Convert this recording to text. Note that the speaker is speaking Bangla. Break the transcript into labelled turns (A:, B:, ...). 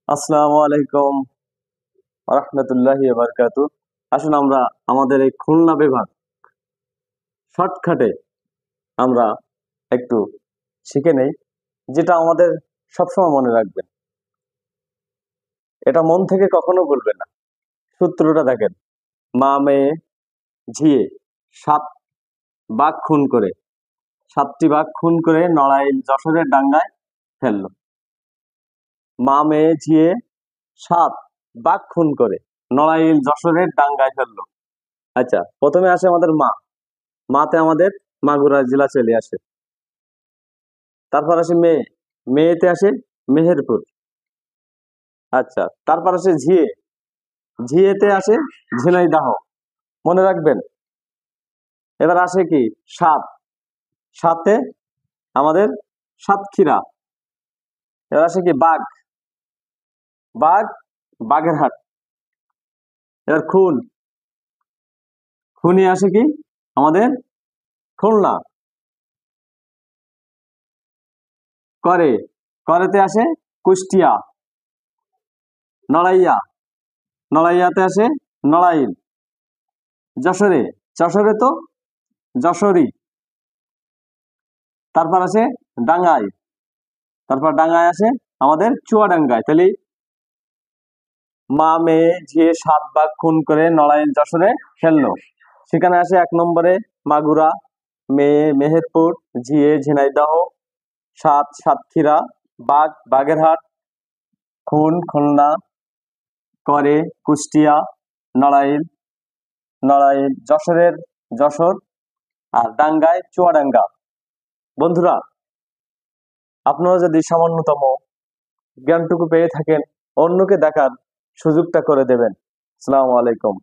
A: আসসালামু আলাইকুম রহমতুল্লাহি বারকাতু। আসুন আমরা আমাদের এই খুলনা বিভাগ শর্টকাটে আমরা একটু শিখে নেই, যেটা আমাদের সবসময় মনে রাখবেন। এটা মন থেকে কখনো বলবেন না। সূত্রটা দেখেন, মা মেয়ে ঝিয়ে সাত বাঘ খুন করে, সাতটি বাঘ খুন করে নড়াইল যশোরের ডাঙ্গায় ফেললো। মা মেয়ে ঝিয়ে সাত বাঘ খুন করে নড়াইল যশোরের ডাঙ্গায় ফেললো। আচ্ছা, প্রথমে আসে আমাদের মা। মাতে আমাদের মাগুরা জেলা চলে আসে। তারপর আসে মেয়ে, মেয়েতে আসে মেহেরপুর। আচ্ছা, তারপর আসে ঝিয়ে, ঝিয়েতে আসে ঝিনাইদহ। মনে রাখবেন। এবার আসে কি সাত, সাতে আমাদের সাতক্ষীরা। এবার আসে কি বাঘ, বাঘ বাগেরহাট। এবার খুন, খুনি আসে কি আমাদের খুলনা। করে, করেতে আসে কুষ্টিয়া। নড়াইয়া, নড়াইয়াতে আসে নড়াইল। যশোরে, যশোরে তো যশোরী। তারপর আসে ডাঙ্গাই, তারপর ডাঙ্গায় আসে আমাদের চুয়াডাঙ্গায়। তাহলে মা মেয়ে ঝিয়ে সাত বাঘ খুন করে নড়াইল যশোরে ফেললো। সেখানে আসে এক নম্বরে মাগুরা, মেয়ে মেহেরপুর, ঝিয়ে ঝিনাইদহ, সাত সাতক্ষীরা, বাঘ বাগেরহাট, খুন খুলনা, করে কুষ্টিয়া, নড়াইল, নড়াইল যশোরের যশোর, আর ডাঙ্গায় চুয়াডাঙ্গা। বন্ধুরা, আপনারা যদি সামান্যতম জ্ঞানটুকু পেয়ে থাকেন, অন্যকে দেখার সুযোগটা করে দেবেন। আসসালামু আলাইকুম।